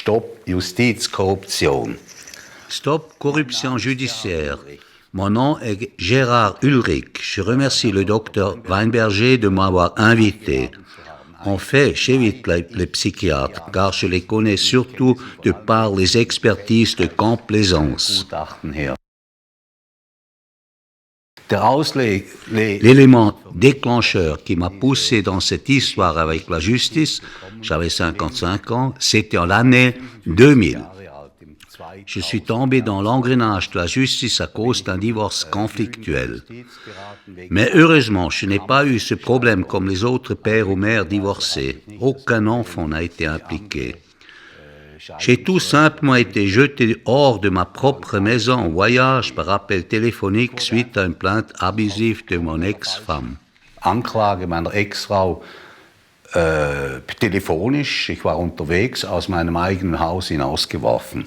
Stopp Justizkorruption. Stop corruption judiciaire. Mon nom est Gérard Ulrich. Je remercie le docteur Weinberger de m'avoir invité. En fait, j'évite les psychiatres, car je les connais surtout de par les expertises de complaisance. L'élément déclencheur qui m'a poussé dans cette histoire avec la justice, j'avais 55 ans, c'était en l'année 2000. Je suis tombé dans l'engrenage de la justice à cause d'un divorce conflictuel. Mais heureusement, je n'ai pas eu ce problème comme les autres pères ou mères divorcés. Aucun enfant n'a été impliqué. J'ai tout simplement été jeté hors de ma propre maison en voyage par appel téléphonique suite à une plainte abusive de mon ex-femme. Anklage meiner Ex-Frau telefonisch, ich war unterwegs, aus meinem eigenen Haus hinausgeworfen.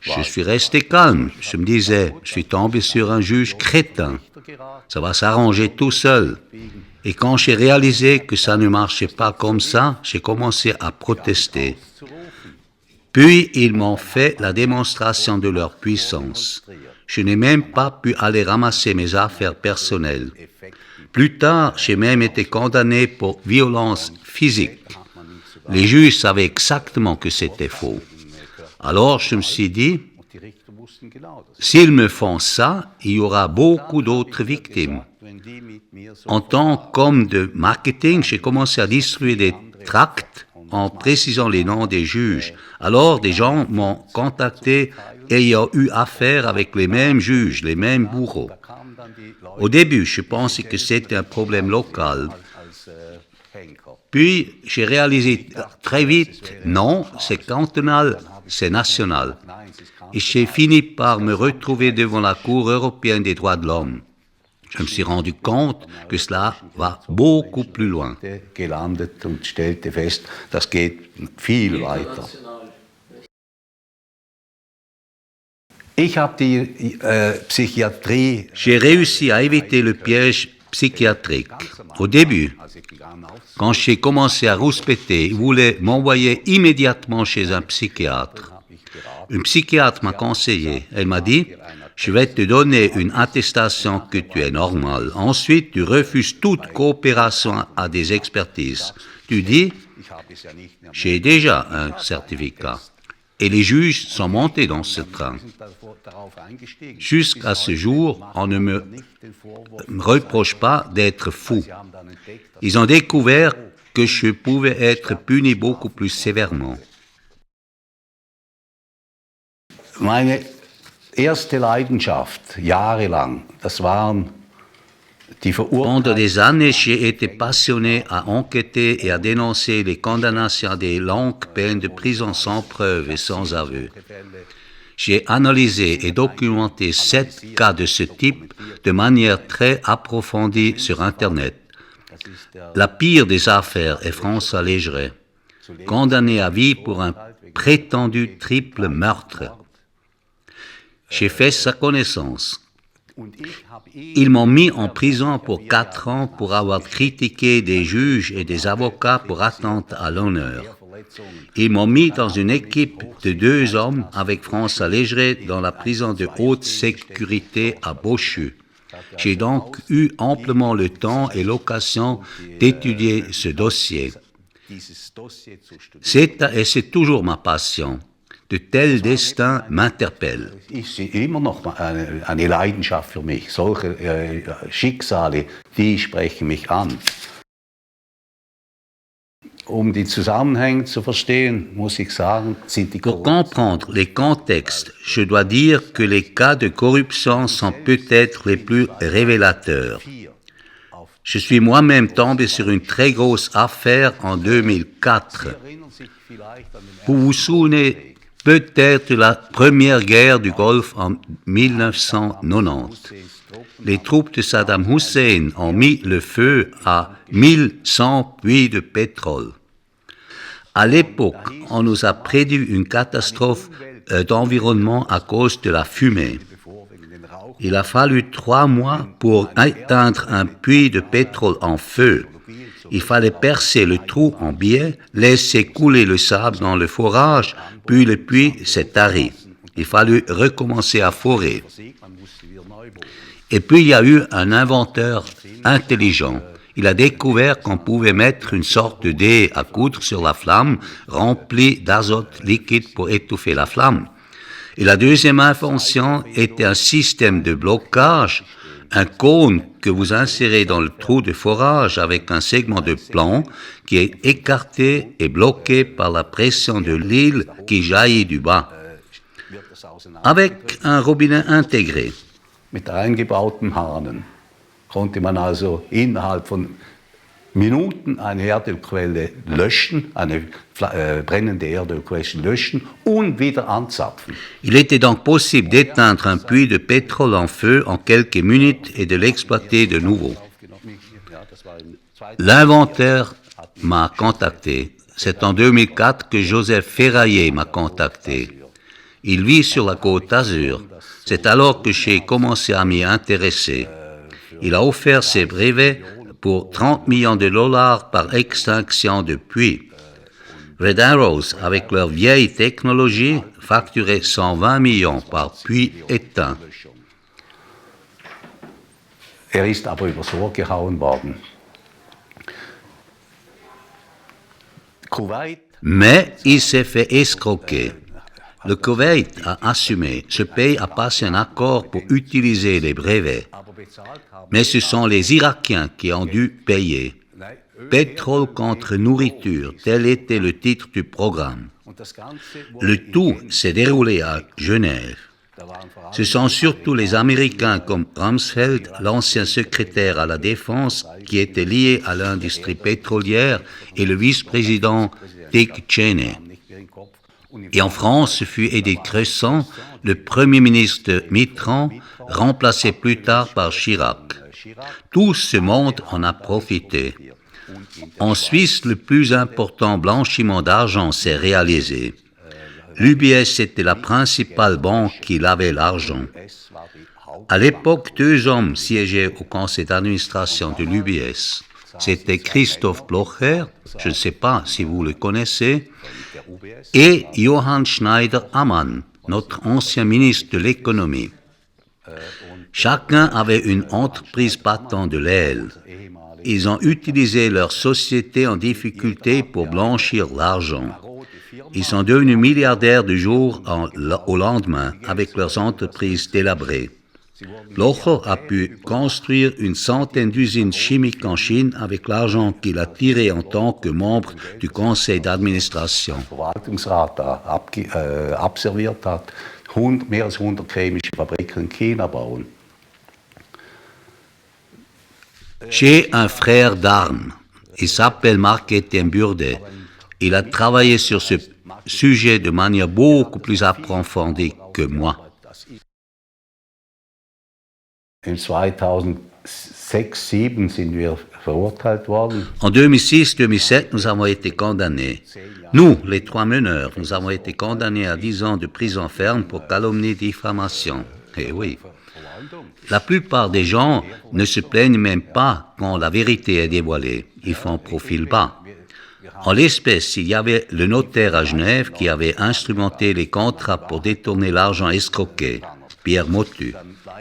Je suis resté calme. Je me disais, je suis tombé sur un juge crétin. Ça va s'arranger tout seul. Et quand j'ai réalisé que ça ne marchait pas comme ça, j'ai commencé à protester. Puis ils m'ont fait la démonstration de leur puissance. Je n'ai même pas pu aller ramasser mes affaires personnelles. Plus tard, j'ai même été condamné pour violence physique. Les juges savaient exactement que c'était faux. Alors je me suis dit, s'ils me font ça, il y aura beaucoup d'autres victimes. En tant qu'homme de marketing, j'ai commencé à distribuer des tracts en précisant les noms des juges. Alors des gens m'ont contacté ayant eu affaire avec les mêmes juges, les mêmes bourreaux. Au début, je pensais que c'était un problème local. Puis j'ai réalisé très vite, non, c'est cantonal. C'est national. Et j'ai fini par me retrouver devant la Cour européenne des droits de l'homme. Je me suis rendu compte que cela va beaucoup plus loin. Gelandet und stellte fest, das geht viel weiter. Ich habe die Psychiatrie. J'ai réussi à éviter le piège psychiatrique. Au début, quand j'ai commencé à rouspéter, il voulait m'envoyer immédiatement chez un psychiatre. Une psychiatre m'a conseillé. Elle m'a dit, je vais te donner une attestation que tu es normal. Ensuite, tu refuses toute coopération à des expertises. Tu dis, j'ai déjà un certificat. Et les juges sont montés dans ce train. Jusqu'à ce jour, on ne me reproche pas d'être fou. Ils ont découvert que je pouvais être puni beaucoup plus sévèrement. Meine erste Leidenschaft, jahrelang, das waren die Pendant des années, j'ai été passionné à enquêter et à dénoncer les condamnations à des longues peines de prison sans preuve et sans aveu. J'ai analysé et documenté 7 cas de ce type de manière très approfondie sur Internet. La pire des affaires est François Légeret, condamné à vie pour un prétendu triple meurtre. J'ai fait sa connaissance. Ils m'ont mis en prison pour 4 ans pour avoir critiqué des juges et des avocats pour atteinte à l'honneur. Ils m'ont mis dans une équipe de 2 hommes avec François Légeret dans la prison de haute sécurité à Bochu. J'ai donc eu amplement le temps et l'occasion d'étudier ce dossier. C'est toujours ma passion. De tels destins m'interpellent. Ist immer noch eine Leidenschaft für mich. Solche Schicksale, die sprechen mich an. Die Zusammenhänge zu verstehen, muss ich sagen, sind die Pour comprendre les contextes, je dois dire que les cas de corruption sont peut-être les plus révélateurs. Je suis moi-même tombé sur une très grosse affaire en 2004. Vous vous souvenez peut-être de la première guerre du Golfe en 1990. Les troupes de Saddam Hussein ont mis le feu à 1100 puits de pétrole. À l'époque, on nous a prédit une catastrophe d'environnement à cause de la fumée. Il a fallu 3 mois pour éteindre un puits de pétrole en feu. Il fallait percer le trou en biais, laisser couler le sable dans le forage, puis le puits s'est tari. Il fallut recommencer à forer. Et puis il y a eu un inventeur intelligent. Il a découvert qu'on pouvait mettre une sorte de dé à coudre sur la flamme, remplie d'azote liquide pour étouffer la flamme. Et la deuxième invention était un système de blocage, un cône que vous insérez dans le trou de forage avec un segment de plomb qui est écarté et bloqué par la pression de l'huile qui jaillit du bas, avec un robinet intégré. Mit eingebautem Hahnen konnte man also innerhalb von Minuten eine Erdölquelle löschen, eine brennende Erdölquelle löschen und wieder anzapfen. Il était donc possible d'éteindre un puits de pétrole en feu en quelques minutes et de l'exploiter de nouveau. L'inventeur m'a contacté. C'est en 2004 que Joseph Ferraillé m'a contacté. Il vit sur la côte d'Azur. C'est alors que j'ai commencé à m'y intéresser. Il a offert ses brevets pour 30 millions de dollars par extinction de puits. Red Arrows, avec leur vieille technologie, facturait 120 millions par puits éteint. Ist aber übers Ohr gehauen worden. Mais il s'est fait escroquer. Le Koweït a assumé. Ce pays a passé un accord pour utiliser les brevets. Mais ce sont les Irakiens qui ont dû payer. Pétrole contre nourriture, tel était le titre du programme. Le tout s'est déroulé à Genève. Ce sont surtout les Américains comme Rumsfeld, l'ancien secrétaire à la Défense, qui était lié à l'industrie pétrolière, et le vice-président Dick Cheney. Et en France, ce fut Édith Cresson, le premier ministre Mitterrand, remplacé plus tard par Chirac. Tout ce monde en a profité. En Suisse, le plus important blanchiment d'argent s'est réalisé. L'UBS était la principale banque qui lavait l'argent. À l'époque, 2 hommes siégeaient au conseil d'administration de l'UBS. C'était Christoph Blocher, je ne sais pas si vous le connaissez, et Johann Schneider-Ammann, notre ancien ministre de l'économie. Chacun avait une entreprise battant de l'aile. Ils ont utilisé leur société en difficulté pour blanchir l'argent. Ils sont devenus milliardaires du jour au lendemain avec leurs entreprises délabrées. Blocher a pu construire une centaine d'usines chimiques en Chine avec l'argent qu'il a tiré en tant que membre du conseil d'administration. Verwaltungsrat abserviert hat, mehr als 100 chemische Fabriken in China bauen. J'ai un frère d'armes. Il s'appelle Marc-Étienne Burdet. Il a travaillé sur ce sujet de manière beaucoup plus approfondie que moi. In 2006-2007 sind wir verurteilt worden. En 2006-2007, nous avons été condamnés. Nous, les 3 meneurs, nous avons été condamnés à 10 ans de prison ferme pour calomnie, diffamation. Eh oui. La plupart des gens ne se plaignent même pas quand la vérité est dévoilée. Ils font profil bas. En l'espèce, il y avait le notaire à Genève qui avait instrumenté les contrats pour détourner l'argent escroqué, Pierre Motu.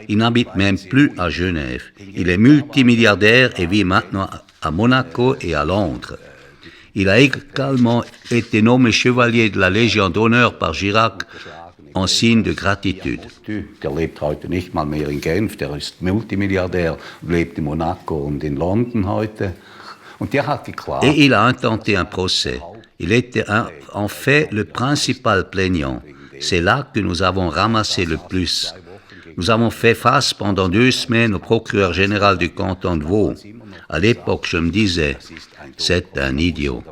Il n'habite même plus à Genève. Il est multimilliardaire et vit maintenant à Monaco et à Londres. Il a également été nommé chevalier de la Légion d'honneur par Chirac en signe de gratitude. Der lebt heute nicht mal mehr in Genf, der ist Multimilliardär, lebt in Monaco und in London heute. Und der hat geklagt. Et il a intenté un procès. Il était en fait le principal plaignant. C'est là que nous avons ramassé le plus. Nous avons fait face pendant 2 semaines au procureur général du canton de Vaud. À l'époque, je me disais, c'est un idiot.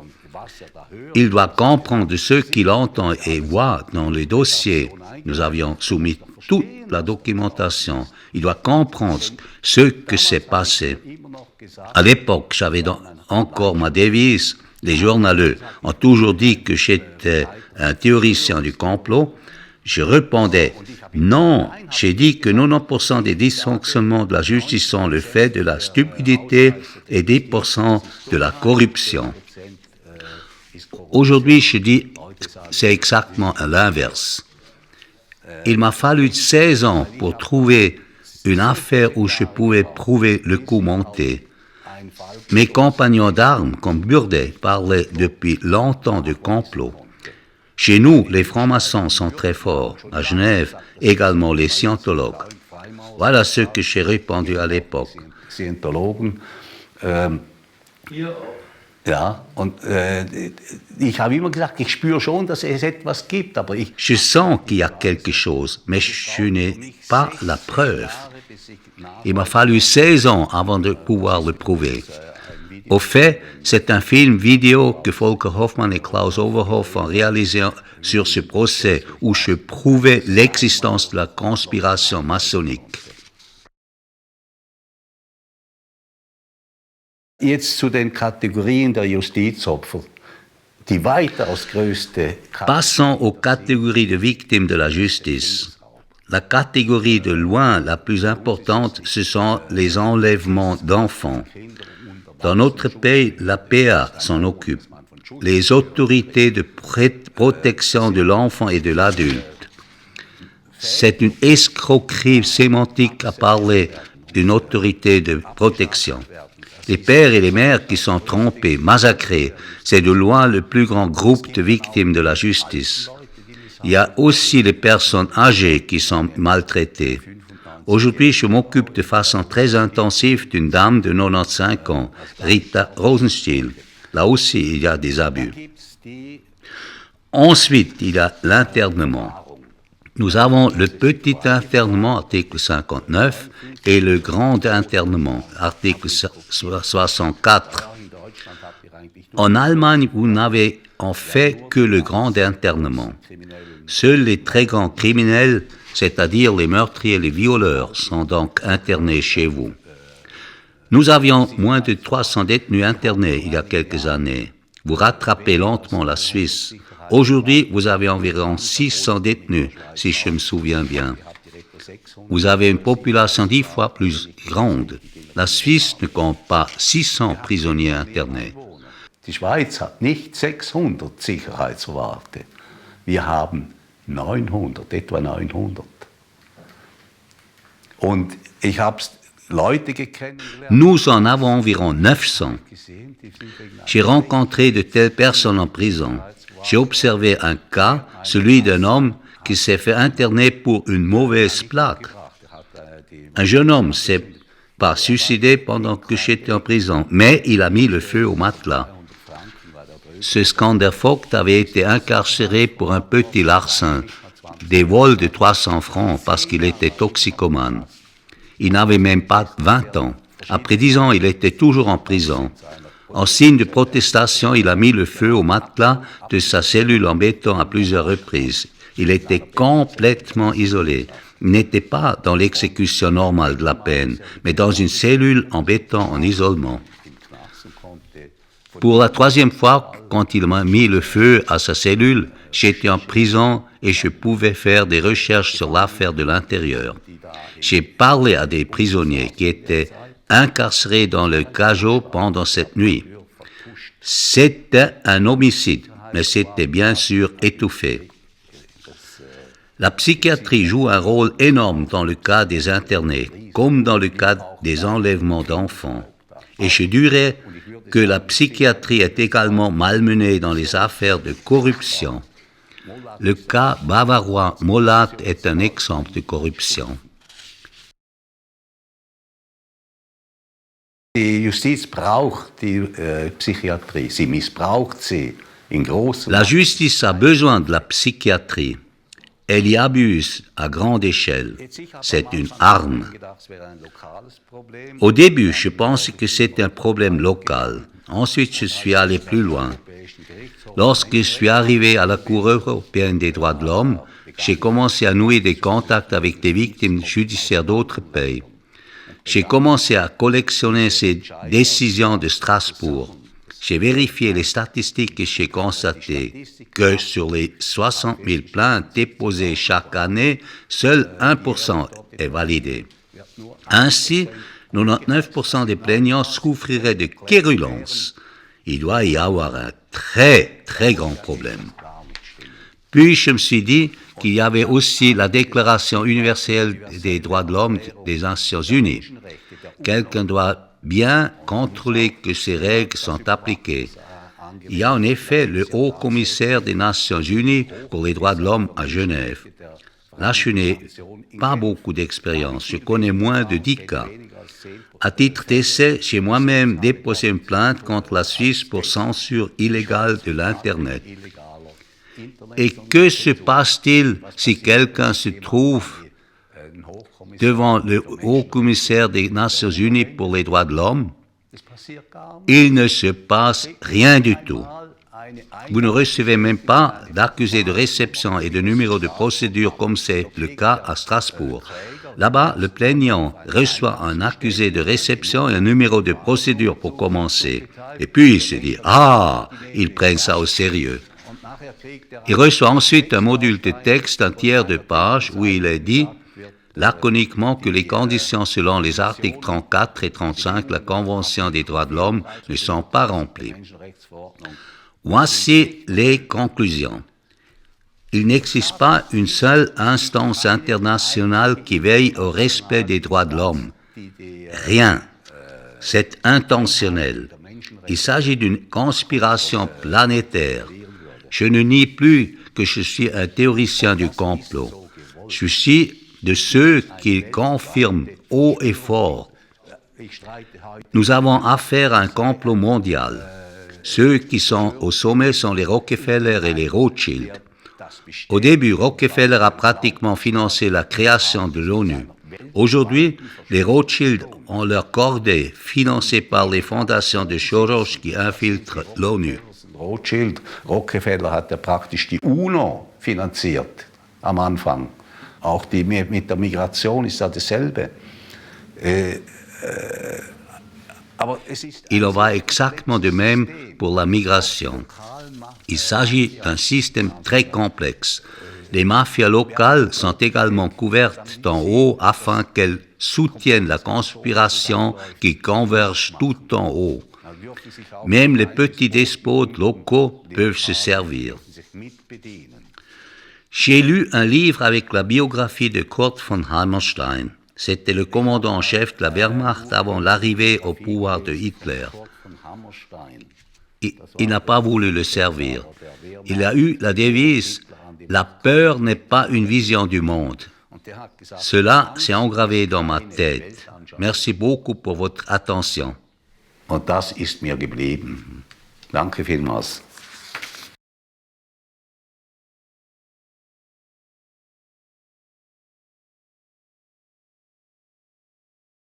Il doit comprendre ce qu'il entend et voit dans les dossiers. Nous avions soumis toute la documentation. Il doit comprendre ce que s'est passé. À l'époque, j'avais encore ma devise. Les journaleux ont toujours dit que j'étais un théoricien du complot. Je répondais, non, j'ai dit que 90% des dysfonctionnements de la justice sont le fait de la stupidité et 10% de la corruption. Aujourd'hui, je dis, c'est exactement l'inverse. Il m'a fallu 16 ans pour trouver une affaire où je pouvais prouver le coup monté. Mes compagnons d'armes, comme Burdet, parlaient depuis longtemps de complot. Chez nous, les francs-maçons sont très forts. À Genève, également les scientologues. Voilà ce que j'ai répondu à l'époque. Scientologen, ja, und ich habe immer gesagt, ich spüre schon, dass es etwas gibt, aber ich... Je sens qu'il y a quelque chose, mais je n'ai pas la preuve. Il m'a fallu 16 ans avant de pouvoir le prouver. Au fait, c'est un film vidéo que Volker Hoffmann et Klaus Overhoff ont réalisé sur ce procès où je prouvais l'existence de la conspiration maçonnique. Jetzt zu den Kategorien der Justizopfer. Die weitaus größte... Passons aux catégories de victimes de la justice. La catégorie de loin la plus importante, ce sont les enlèvements d'enfants. Dans notre pays, la PA s'en occupe. Les autorités de protection de l'enfant et de l'adulte. C'est une escroquerie sémantique à parler d'une autorité de protection. Les pères et les mères qui sont trompés, massacrés, c'est de loin le plus grand groupe de victimes de la justice. Il y a aussi les personnes âgées qui sont maltraitées. Aujourd'hui, je m'occupe de façon très intensive d'une dame de 95 ans, Rita Rosenstiel. Là aussi, il y a des abus. Ensuite, il y a l'internement. Nous avons le petit internement, article 59, et le grand internement, article 64. En Allemagne, vous n'avez en fait que le grand internement. Seuls les très grands criminels, c'est-à-dire les meurtriers et les violeurs, sont donc internés chez vous. Nous avions moins de 300 détenus internés il y a quelques années. Vous rattrapez lentement la Suisse. Aujourd'hui, vous avez environ 600 détenus, si je me souviens bien. Vous avez une population 10 fois plus grande. La Suisse ne compte pas 600 prisonniers internés. Die Schweiz hat nicht 600 Sicherheitswarte. Wir haben 900, etwa 900. Und ich habe Leute kennengelernt. Nous en avons environ 900. J'ai rencontré de telles personnes en prison. J'ai observé un cas, celui d'un homme qui s'est fait interner pour une mauvaise plaque. Un jeune homme s'est pas suicidé pendant que j'étais en prison, mais il a mis le feu au matelas. Ce Skandervogt avait été incarcéré pour un petit larcin, des vols de 300 francs parce qu'il était toxicomane. Il n'avait même pas 20 ans. Après 10 ans, il était toujours en prison. En signe de protestation, il a mis le feu au matelas de sa cellule en béton à plusieurs reprises. Il était complètement isolé. Il n'était pas dans l'exécution normale de la peine, mais dans une cellule en béton en isolement. Pour la troisième fois, quand il m'a mis le feu à sa cellule, j'étais en prison et je pouvais faire des recherches sur l'affaire de l'intérieur. J'ai parlé à des prisonniers qui étaient incarcérés dans le cachot pendant cette nuit. C'était un homicide, mais c'était bien sûr étouffé. La psychiatrie joue un rôle énorme dans le cas des internés, comme dans le cas des enlèvements d'enfants. Et je dirais que la psychiatrie est également malmenée dans les affaires de corruption. Le cas bavarois Molat est un exemple de corruption. Die Justiz braucht die Psychiatrie, sie missbraucht sie in großem... La justice a besoin de la psychiatrie. Elle y abuse à grande échelle. C'est une arme. Au début, je pensais que c'était un problème local. Ensuite, je suis allé plus loin. Lorsque je suis arrivé à la Cour européenne des droits de l'homme, j'ai commencé à nouer des contacts avec des victimes judiciaires d'autres pays. J'ai commencé à collectionner ces décisions de Strasbourg. J'ai vérifié les statistiques et j'ai constaté que sur les 60 000 plaintes déposées chaque année, seul 1% est validé. Ainsi, 99% des plaignants souffriraient de quérulence. Il doit y avoir un très, très grand problème. Puis je me suis dit qu'il y avait aussi la Déclaration universelle des droits de l'homme des Nations unies. Quelqu'un doit bien contrôler que ces règles sont appliquées. Il y a en effet le haut commissaire des Nations unies pour les droits de l'homme à Genève. Là, je n'ai pas beaucoup d'expérience, je connais moins de 10 cas. À titre d'essai, j'ai moi-même déposé une plainte contre la Suisse pour censure illégale de l'Internet. Et que se passe-t-il si quelqu'un se trouve devant le haut-commissaire des Nations Unies pour les droits de l'homme? Il ne se passe rien du tout. Vous ne recevez même pas d'accusé de réception et de numéro de procédure comme c'est le cas à Strasbourg. Là-bas, le plaignant reçoit un accusé de réception et un numéro de procédure pour commencer. Et puis il se dit « Ah, ils prennent ça au sérieux ». Il reçoit ensuite un module de texte, un tiers de page, où il est dit laconiquement que les conditions selon les articles 34 et 35 de la Convention des droits de l'homme ne sont pas remplies. Voici les conclusions. Il n'existe pas une seule instance internationale qui veille au respect des droits de l'homme. Rien. C'est intentionnel. Il s'agit d'une conspiration planétaire. Je ne nie plus que je suis un théoricien du complot. Je suis de ceux qui confirment haut et fort. Nous avons affaire à un complot mondial. Ceux qui sont au sommet sont les Rockefeller et les Rothschild. Au début, Rockefeller a pratiquement financé la création de l'ONU. Aujourd'hui, les Rothschild ont leur cordée financée par les fondations de Soros qui infiltrent l'ONU. Rockefeller hat ja praktisch die UNO finanziert am Anfang. Auch mit der Migration ist ja dasselbe. Il en va exactement de même pour la migration. Il s'agit d'un système très complexe. Les mafias locales sont également couvertes d'en haut afin qu'elles soutiennent la conspiration qui converge tout en haut. Même les petits despotes locaux peuvent se servir. J'ai lu un livre avec la biographie de Kurt von Hammerstein. C'était le commandant en chef de la Wehrmacht avant l'arrivée au pouvoir de Hitler. Il n'a pas voulu le servir. Il a eu la devise « La peur n'est pas une vision du monde ». Cela s'est engravé dans ma tête. Merci beaucoup pour votre attention. Und das ist mir geblieben. Danke vielmals.